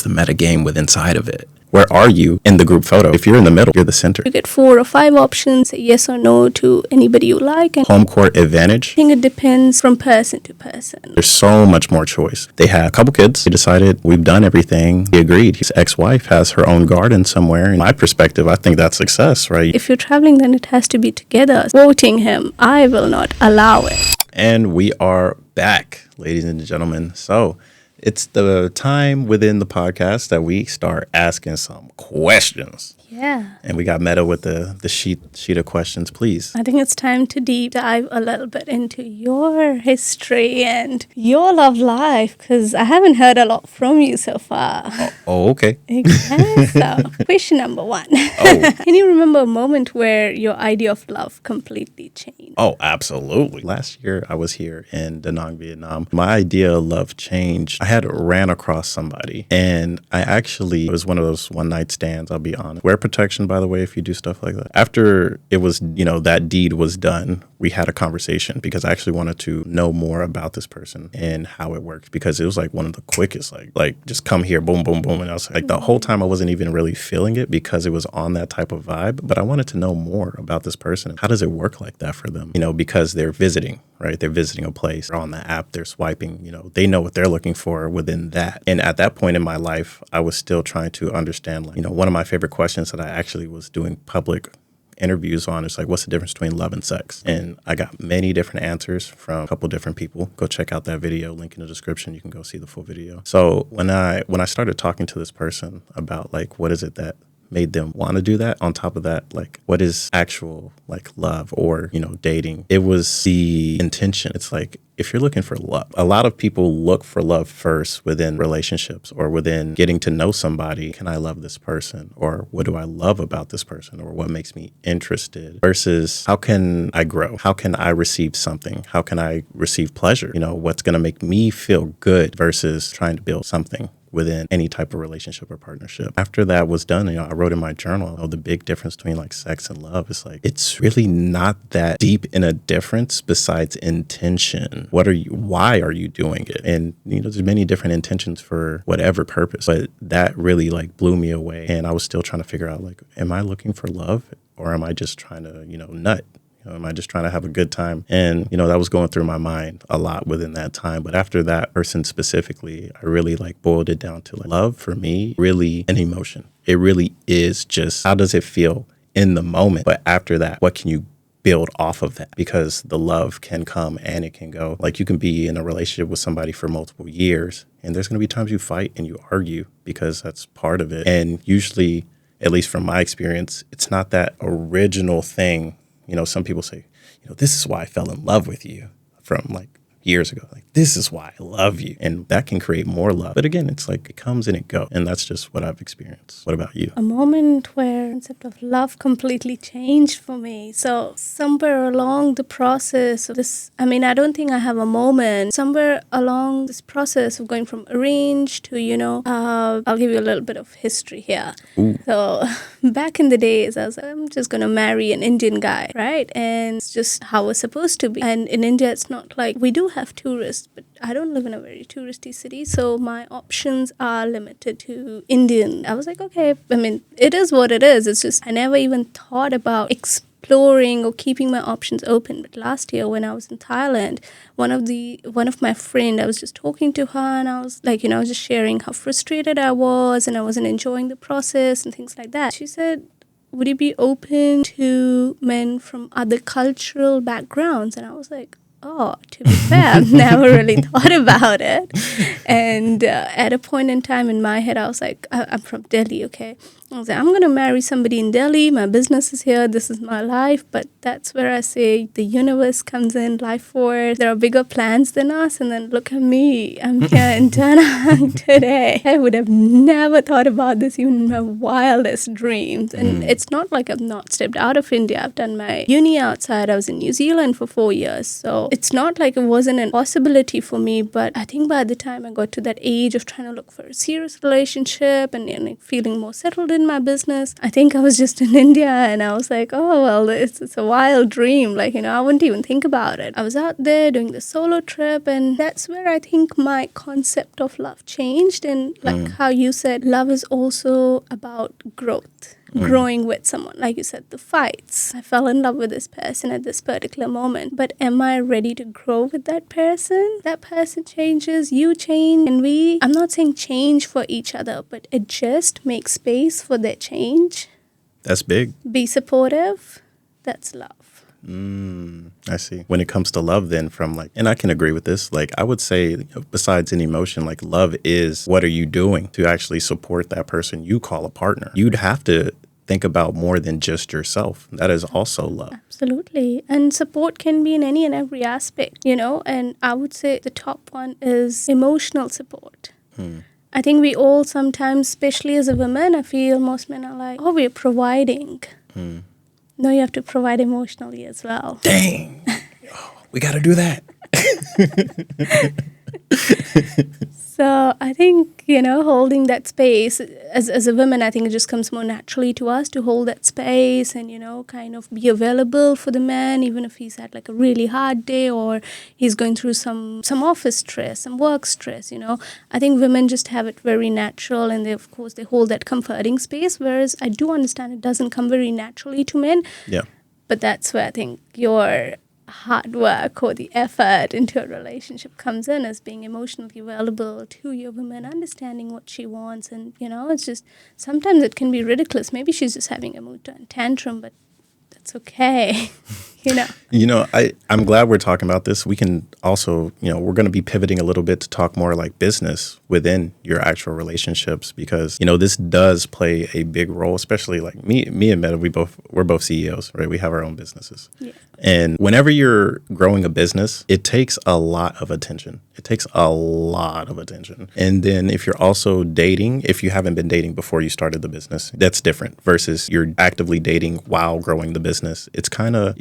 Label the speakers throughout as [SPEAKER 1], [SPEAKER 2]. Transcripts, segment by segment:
[SPEAKER 1] the meta game with inside of it. Where are you in the group photo? If you're in the middle, you're the center.
[SPEAKER 2] You get 4 or 5 options, say yes or no to anybody you like. And
[SPEAKER 1] home court advantage.
[SPEAKER 2] I think it depends from person to person.
[SPEAKER 1] There's so much more choice. They had a couple kids. They decided we've done everything. He agreed. His ex-wife has her own garden somewhere. In my perspective, I think that's success, right?
[SPEAKER 2] If you're traveling, then it has to be together. Voting him, I will not allow it.
[SPEAKER 1] And we are back, ladies and gentlemen. So it's the time within the podcast that we start asking some questions.
[SPEAKER 2] Yeah.
[SPEAKER 1] And we got Meta with the sheet of questions, please.
[SPEAKER 2] I think it's time to deep dive a little bit into your history and your love life, because I haven't heard a lot from you so far.
[SPEAKER 1] Oh, okay.
[SPEAKER 2] Okay, so question number 1. Oh. Can you remember a moment where your idea of love completely changed?
[SPEAKER 1] Oh, absolutely. Last year, I was here in Da Nang, Vietnam. My idea of love changed. I had ran across somebody, and it was one of those one-night stands, I'll be honest. Wear protection, by the way, if you do stuff like that. After it was, that deed was done, we had a conversation because I actually wanted to know more about this person and how it works, because it was like one of the quickest, like just come here, boom, boom, boom. And I was like, the whole time I wasn't even really feeling it because it was on that type of vibe, but I wanted to know more about this person. How does it work like that for them? Because they're visiting, right? They're visiting a place. They're on the app, they're swiping, they know what they're looking for within that. And at that point in my life, I was still trying to understand, one of my favorite questions that I actually was doing public interviews on is what's the difference between love and sex? And I got many different answers from a couple different people. Go check out that video, link in the description. You can go see the full video. So when I started talking to this person about what is it that made them want to do that, on top of that, what is actual love or dating, it was the intention. It's if you're looking for love, a lot of people look for love first within relationships or within getting to know somebody. Can I love this person? Or what do I love about this person? Or what makes me interested? Versus how can I grow? How can I receive something? How can I receive pleasure? What's going to make me feel good versus trying to build something within any type of relationship or partnership. After that was done, I wrote in my journal, the big difference between sex and love is it's really not that deep in a difference besides intention. Why are you doing it? And, there's many different intentions for whatever purpose, but that really blew me away. And I was still trying to figure out, am I looking for love or am I just trying to, nut? Am I just trying to have a good time? And, that was going through my mind a lot within that time. But after that person specifically, I really boiled it down to love for me, really an emotion. It really is just, how does it feel in the moment? But after that, what can you build off of that? Because the love can come and it can go. You can be in a relationship with somebody for multiple years, and there's going to be times you fight and you argue because that's part of it. And usually, at least from my experience, it's not that original thing. Some people say, this is why I fell in love with you from years ago. This is why I love you. And that can create more love. But again, it's it comes and it goes. And that's just what I've experienced. What about you?
[SPEAKER 2] A moment where the concept of love completely changed for me. So somewhere along the process of this, I don't think I have a moment. Somewhere along this process of going from arranged to, I'll give you a little bit of history here.
[SPEAKER 1] Ooh.
[SPEAKER 2] So back in the days, I was I'm just going to marry an Indian guy, right? And it's just how it's supposed to be. And in India, it's not we do have tourists, but I don't live in a very touristy city, so my options are limited to Indian. I was okay, it is what it is. It's just I never even thought about exploring or keeping my options open. But last year when I was in Thailand, one of my friend, I was just talking to her, and I was I was just sharing how frustrated I was and I wasn't enjoying the process and things like that. She said, would you be open to men from other cultural backgrounds? And I was to be fair, I've never really thought about it. And at a point in time in my head, I was I'm from Delhi, okay? I was I'm going to marry somebody in Delhi. My business is here. This is my life. But that's where I say the universe comes in, life force. There are bigger plans than us. And then look at me. I'm here in Da Nang today. I would have never thought about this even in my wildest dreams. And it's not I've not stepped out of India. I've done my uni outside. I was in New Zealand for 4 years. So it's not it wasn't a possibility for me. But I think by the time I got to that age of trying to look for a serious relationship and feeling more settled started my business, I think I was just in India and I was like, oh, well, it's a wild dream. Like, I wouldn't even think about it. I was out there doing the solo trip, and that's where I think my concept of love changed. And like how you said, love is also about growth. Growing with someone. Like you said, the fights. I fell in love with this person at this particular moment. But am I ready to grow with that person? That person changes, you change, and I'm not saying change for each other, but adjust, make space for their change.
[SPEAKER 1] That's big.
[SPEAKER 2] Be supportive. That's love.
[SPEAKER 1] I see. When it comes to love, then and I can agree with this, like I would say, besides an emotion, like love is what are you doing to actually support that person you call a partner? You'd have to think about more than just yourself. That is also love.
[SPEAKER 2] Absolutely. And support can be in any and every aspect, and I would say the top one is emotional support. I think we all sometimes, especially as a woman, I feel most men are like, oh, we're providing. No, you have to provide emotionally as well.
[SPEAKER 1] Dang. We got to do that.
[SPEAKER 2] So I think, holding that space, as a woman, I think it just comes more naturally to us to hold that space and, kind of be available for the man, even if he's had like a really hard day or he's going through some office stress, some work stress, I think women just have it very natural, and of course, they hold that comforting space, whereas I do understand it doesn't come very naturally to men.
[SPEAKER 1] Yeah.
[SPEAKER 2] But that's where I think your hard work or the effort into a relationship comes in, as being emotionally available to your woman, understanding what she wants. And, it's just, sometimes it can be ridiculous. Maybe she's just having a mood tantrum, but that's okay.
[SPEAKER 1] I'm glad we're talking about this. We can also, we're going to be pivoting a little bit to talk more like business within your actual relationships, because, this does play a big role, especially like me and Meta, we're both CEOs, right? We have our own businesses.
[SPEAKER 2] Yeah.
[SPEAKER 1] And whenever you're growing a business, it takes a lot of attention. And then if you're also dating, if you haven't been dating before you started the business, that's different versus you're actively dating while growing the business. It's kind of,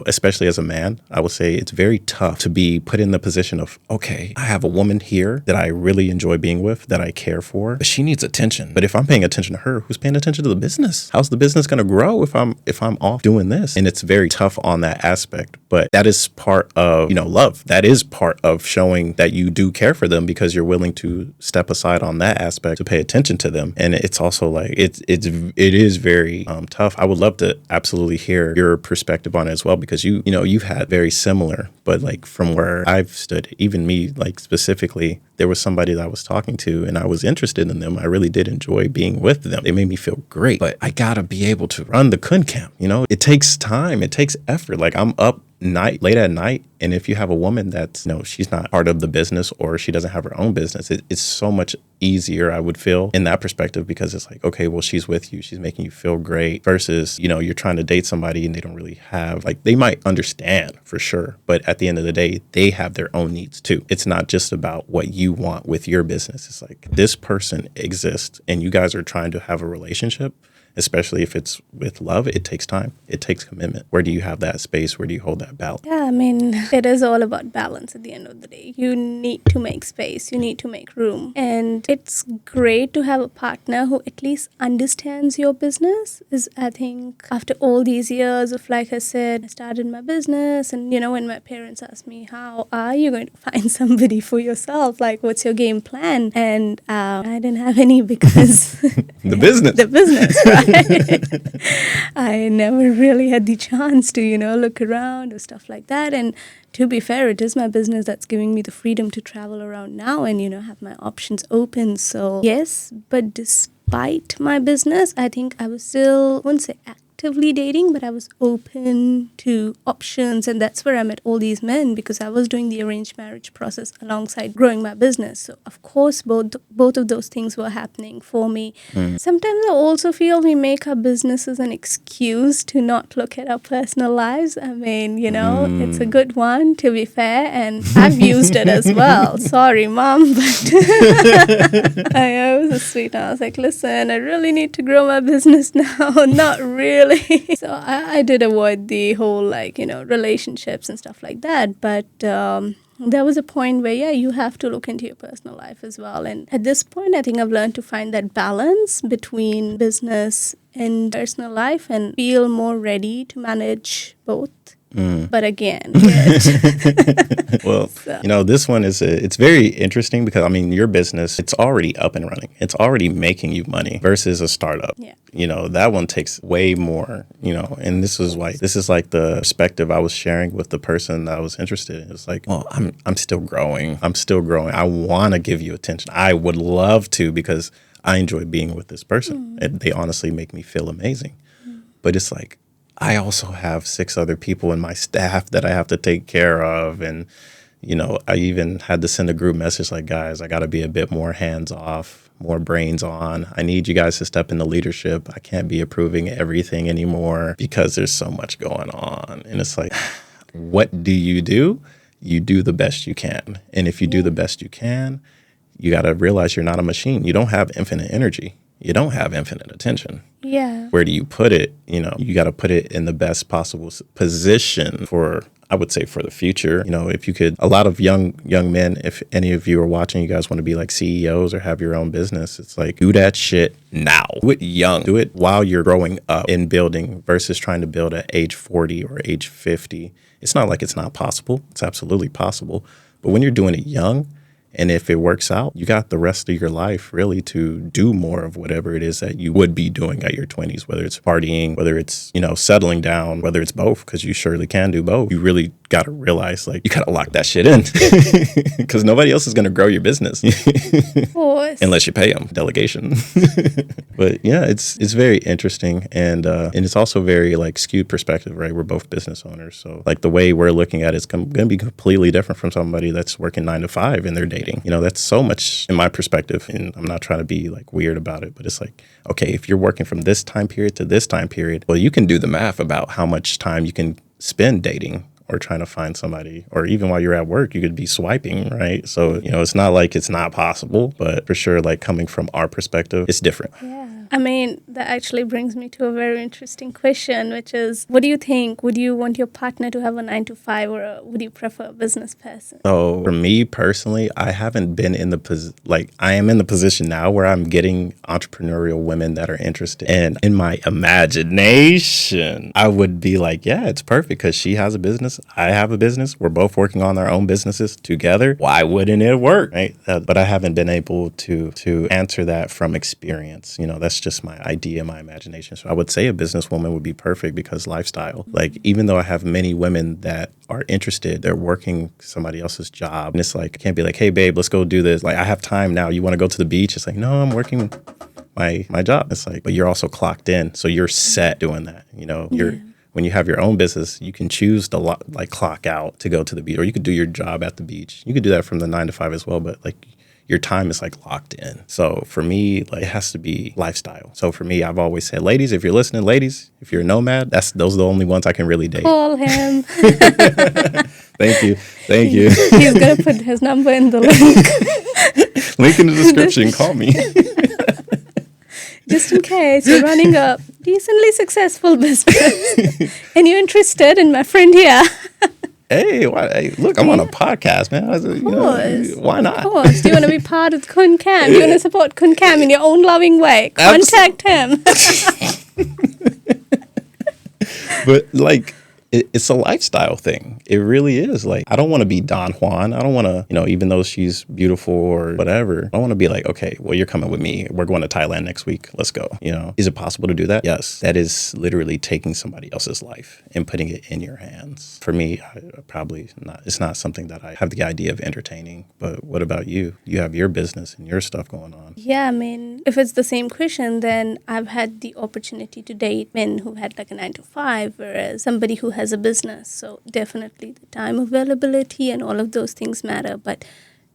[SPEAKER 1] especially as a man, I would say it's very tough to be put in the position of, okay, I have a woman here that I really enjoy being with, that I care for, but she needs attention. But if I'm paying attention to her, who's paying attention to the business? How's the business going to grow if I'm off doing this? And it's very tough on that aspect. But that is part of, love. That is part of showing that you do care for them, because you're willing to step aside on that aspect to pay attention to them. And it's also like, it is very tough. I would love to absolutely hear your perspective on it as well, because you've had very similar, but like from where I've stood, even me, like specifically, there was somebody that I was talking to and I was interested in them. I really did enjoy being with them. They made me feel great, but I gotta be able to run the Khun Camp. It takes time, it takes effort. Like I'm up late at night, and if you have a woman that's she's not part of the business or she doesn't have her own business, it's so much easier, I would feel, in that perspective, because it's like, okay, well, she's with you, she's making you feel great, versus you're trying to date somebody and they don't really have, like, they might understand for sure, but at the end of the day, they have their own needs too. It's not just about what you want with your business. It's like, this person exists and you guys are trying to have a relationship. Especially if it's with love, it takes time. It takes commitment. Where do you have that space? Where do you hold that balance?
[SPEAKER 2] Yeah, I mean, it is all about balance at the end of the day. You need to make space. You need to make room. And it's great to have a partner who at least understands your business. I think after all these years of, like I said, I started my business, and, when my parents asked me, how are you going to find somebody for yourself? Like, what's your game plan? And I didn't have any, because...
[SPEAKER 1] The business,
[SPEAKER 2] right? I never really had the chance to, look around or stuff like that. And to be fair, it is my business that's giving me the freedom to travel around now and, have my options open. So yes, but despite my business, I think I was still, I wouldn't say actively dating, but I was open to options, and that's where I met all these men, because I was doing the arranged marriage process alongside growing my business. So of course both of those things were happening for me. Sometimes I also feel we make our businesses an excuse to not look at our personal lives. I mean, it's a good one, to be fair, and I've used it as well. Sorry, Mom, but I was a sweet. I was like, listen, I really need to grow my business now. Not really. So I did avoid the whole, relationships and stuff like that. But there was a point where, yeah, you have to look into your personal life as well. And at this point, I think I've learned to find that balance between business and personal life and feel more ready to manage both. But again,
[SPEAKER 1] well, this one it's very interesting because, I mean, your business, it's already up and running. It's already making you money versus a startup.
[SPEAKER 2] Yeah.
[SPEAKER 1] That one takes way more, and this is like the perspective I was sharing with the person that I was interested in. It's like, well, I'm still growing. I want to give you attention. I would love to because I enjoy being with this person. And they honestly make me feel amazing. But it's like, I also have 6 other people in my staff that I have to take care of. And, I even had to send a group message like, guys, I got to be a bit more hands off, more brains on. I need you guys to step into leadership. I can't be approving everything anymore because there's so much going on. And it's like, what do? You do the best you can. And if you do the best you can, you got to realize you're not a machine. You don't have infinite energy. You don't have infinite attention.
[SPEAKER 2] Yeah.
[SPEAKER 1] Where do you put it? You got to put it in the best possible position for, I would say, for the future. If you could, a lot of young men, if any of you are watching, you guys want to be like CEOs or have your own business, it's like, do that shit now. Do it young. Do it while you're growing up and building versus trying to build at age 40 or age 50. It's not like it's not possible. It's absolutely possible. But when you're doing it young, and if it works out, you got the rest of your life really to do more of whatever it is that you would be doing at your 20s, whether it's partying, whether it's, settling down, whether it's both, because you surely can do both. You really got to realize, like, you got to lock that shit in because nobody else is going to grow your business unless you pay them delegation. But yeah, it's very interesting. And it's also very like skewed perspective, right? We're both business owners. So like the way we're looking at it is going to be completely different from somebody that's working 9 to 5 in their dating. That's so much in my perspective. And I'm not trying to be like weird about it, but it's like, okay, if you're working from this time period to this time period, well, you can do the math about how much time you can spend dating or trying to find somebody, or even while you're at work, you could be swiping, right? So, it's not like it's not possible, but for sure, like coming from our perspective, it's different.
[SPEAKER 2] Yeah. I mean, that actually brings me to a very interesting question, which is, what do you think? Would you want your partner to have a 9 to 5 or would you prefer a business person?
[SPEAKER 1] So for me personally, I haven't been in I am in the position now where I'm getting entrepreneurial women that are interested. And in my imagination, I would be like, yeah, it's perfect because she has a business. I have a business. We're both working on our own businesses together. Why wouldn't it work? Right? But I haven't been able to answer that from experience. That's just my idea, my imagination. So I would say a businesswoman would be perfect because lifestyle. Like, even though I have many women that are interested, they're working somebody else's job. And it's like, I can't be like, hey, babe, let's go do this. Like, I have time now. You want to go to the beach? It's like, no, I'm working my job. It's like, but you're also clocked in. So you're set doing that. When you have your own business, you can choose to clock out to go to the beach, or you could do your job at the beach. You could do that from the 9 to 5 as well, but like your time is like locked in. So for me, like, it has to be lifestyle. So for me, I've always said, ladies, if you're listening, if you're a nomad, those are the only ones I can really date.
[SPEAKER 2] Call him.
[SPEAKER 1] Thank you.
[SPEAKER 2] He's going to put his number in the link.
[SPEAKER 1] Link in the description. Call me.
[SPEAKER 2] Just in case you're running a decently successful business and you're interested in my friend here.
[SPEAKER 1] Hey, look, I'm on a podcast, man. Why not?
[SPEAKER 2] Of course. Do you want to be part of Khun Camp? Do you want to support Khun Camp in your own loving way? Contact him.
[SPEAKER 1] But like, it's a lifestyle thing. It really is. Like, I don't want to be Don Juan. I don't want to, even though she's beautiful or whatever, I want to be like, okay, well, you're coming with me. We're going to Thailand next week. Let's go. Is it possible to do that? Yes. That is literally taking somebody else's life and putting it in your hands. For me, probably not. It's not something that I have the idea of entertaining. But what about you? You have your business and your stuff going on.
[SPEAKER 2] Yeah, I mean, if it's the same question, then I've had the opportunity to date men who had like a 9 to 5, whereas somebody who has a business. So definitely the time availability and all of those things matter. But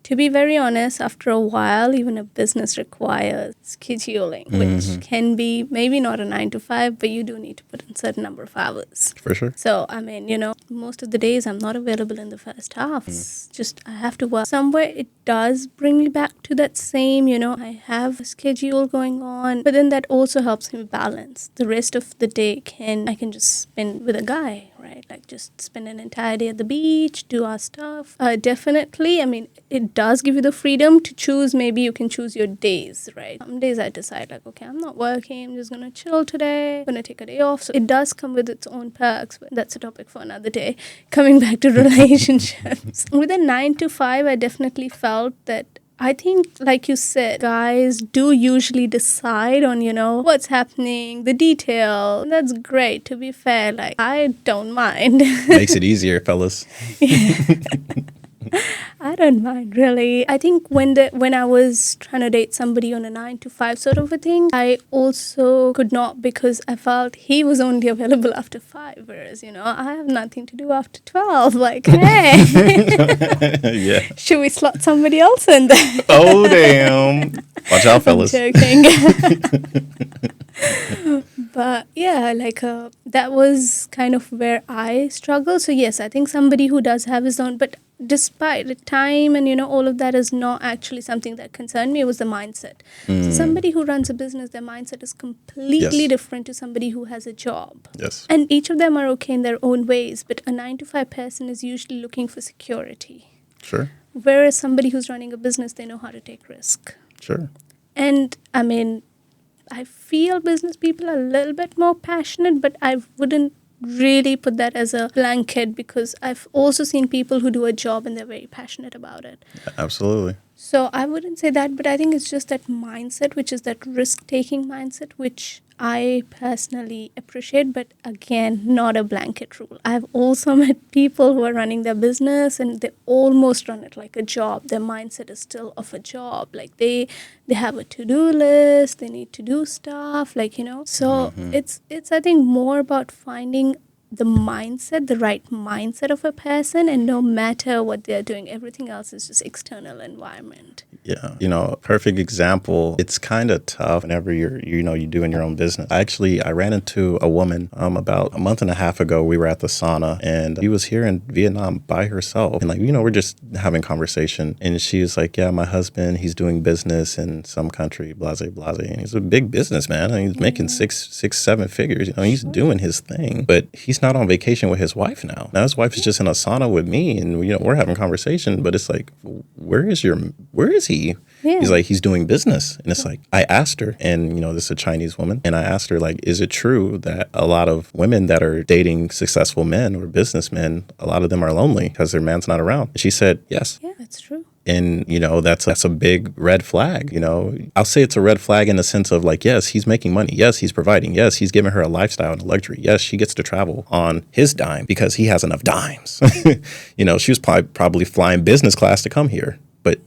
[SPEAKER 2] to be very honest, after a while, even a business requires scheduling, which can be maybe not a 9 to 5, but you do need to put in a certain number of hours.
[SPEAKER 1] For sure.
[SPEAKER 2] So, I mean, most of the days I'm not available in the first half. It's just I have to work. Somewhere it does bring me back to that same, I have a schedule going on, but then that also helps me balance. The rest of the day I can just spend with a guy, right? Like just spend an entire day at the beach, do our stuff. Definitely, I mean, it does give you the freedom to choose. Maybe you can choose your days, right? Some days I decide like, okay, I'm not working. I'm just going to chill today. I'm going to take a day off. So it does come with its own perks, but that's a topic for another day. Coming back to relationships. With a 9 to 5, I definitely felt that I think, like you said, guys do usually decide on, what's happening, the detail. That's great, to be fair. Like, I don't mind.
[SPEAKER 1] Makes it easier, fellas.
[SPEAKER 2] I don't mind, really. I think when I was trying to date somebody on a 9 to 5 sort of a thing, I also could not, because I felt he was only available after 5, whereas, I have nothing to do after 12. Like, hey,
[SPEAKER 1] Yeah.
[SPEAKER 2] should we slot somebody else in there?
[SPEAKER 1] Oh, damn. Watch out, fellas.
[SPEAKER 2] I'm joking. But yeah, like that was kind of where I struggle. So yes, I think somebody who does have his own, but despite the time and all of that is not actually something that concerned me. It was the mindset. So somebody who runs a business, their mindset is completely different to somebody who has a job.
[SPEAKER 1] Yes.
[SPEAKER 2] And each of them are okay in their own ways, but a 9 to 5 person is usually looking for security.
[SPEAKER 1] Sure.
[SPEAKER 2] Whereas somebody who's running a business, they know how to take risk.
[SPEAKER 1] Sure.
[SPEAKER 2] And I mean, I feel business people are a little bit more passionate, but I wouldn't really put that as a blanket, because I've also seen people who do a job and they're very passionate about it.
[SPEAKER 1] Absolutely.
[SPEAKER 2] So I wouldn't say that, but I think it's just that mindset, which is that risk-taking mindset, which I personally appreciate, but again, not a blanket rule. I've also met people who are running their business and they almost run it like a job. Their mindset is still of a job. Like they have a to-do list, they need to do stuff, So it's I think more about finding the mindset, the right mindset of a person, and no matter what they're doing, everything else is just external environment.
[SPEAKER 1] Yeah. Perfect example. It's kind of tough whenever you're doing your own business. I ran into a woman about a month and a half ago. We were at the sauna and she was here in Vietnam by herself. And we're just having conversation. And she was like, yeah, my husband, he's doing business in some country, blase, blase. And he's a big businessman. And he's making six, 7 figures. He's doing his thing. But he's not on vacation with his wife now. Now his wife is just in a sauna with me and, we're having conversation. But it's like, where is he? Yeah. He's like, he's doing business. And it's like, I asked her, and, this is a Chinese woman. And I asked her, like, is it true that a lot of women that are dating successful men or businessmen, a lot of them are lonely because their man's not around? And she said, yes.
[SPEAKER 2] Yeah, that's true.
[SPEAKER 1] And, that's a big red flag. I'll say it's a red flag in the sense of like, yes, he's making money. Yes, he's providing. Yes, he's giving her a lifestyle and a luxury. Yes, she gets to travel on his dime because he has enough dimes. She was probably flying business class to come here, but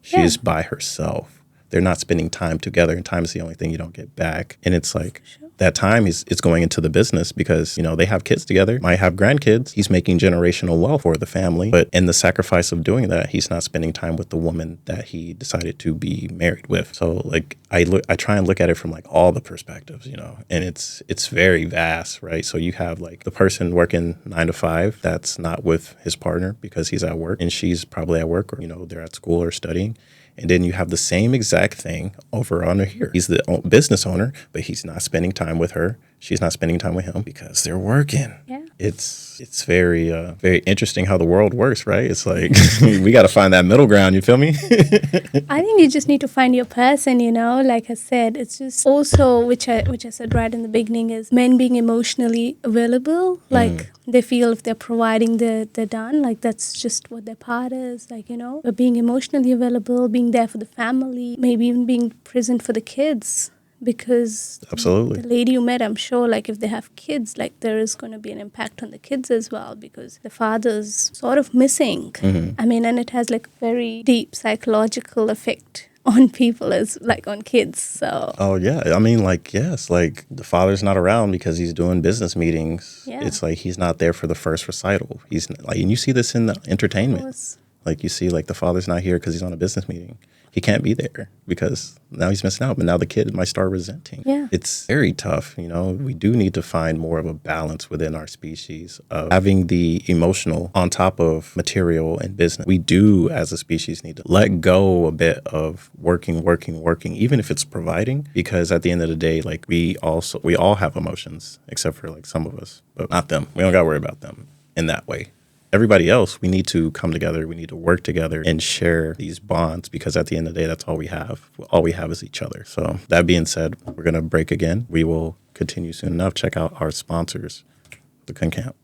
[SPEAKER 1] she's by herself. They're not spending time together, and time is the only thing you don't get back. And it's like, that time it's going into the business because, they have kids together, might have grandkids. He's making generational wealth for the family. But in the sacrifice of doing that, he's not spending time with the woman that he decided to be married with. So like, I try and look at it from like all the perspectives, and it's very vast, right? So you have like the person working 9 to 5 that's not with his partner because he's at work, and she's probably at work, or, they're at school or studying. And then you have the same exact thing over on here. He's the business owner, but he's not spending time with her. She's not spending time with him because they're working. Yeah. It's very very interesting how the world works, right? It's like we got to find that middle ground. You feel me?
[SPEAKER 2] I think you just need to find your person. Like I said, it's just also which I said right in the beginning is men being emotionally available. Like they feel if they're providing, they're done. Like that's just what their part is. Like but being emotionally available, being there for the family, maybe even being present for the kids. Because
[SPEAKER 1] absolutely,
[SPEAKER 2] the lady you met, I'm sure, like if they have kids, like there is going to be an impact on the kids as well because the father's sort of missing. I mean, and it has like very deep psychological effect on people as like on kids. So
[SPEAKER 1] oh yeah, I mean, like yes, like the father's not around because he's doing business meetings. Yeah. It's like he's not there for the first recital. He's like, and you see this in the entertainment. Like you see, like the father's not here because he's on a business meeting. he can't be there because now he's missing out. But now the kid might start resenting.
[SPEAKER 2] Yeah.
[SPEAKER 1] It's very tough. You know, we do need to find more of a balance within our species of having the emotional on top of material and business. We do, as a species, need to let go a bit of working, even if it's providing, because at the end of the day, like we all have emotions, except for like some of us, but not them. We don't got to worry about them in that way. Everybody else, we need to come together. We need to work together and share these bonds, because at the end of the day, that's all we have. All we have is each other. So that being said, we're going to break again. We will continue soon enough. Check out our sponsors, the Khun Camp.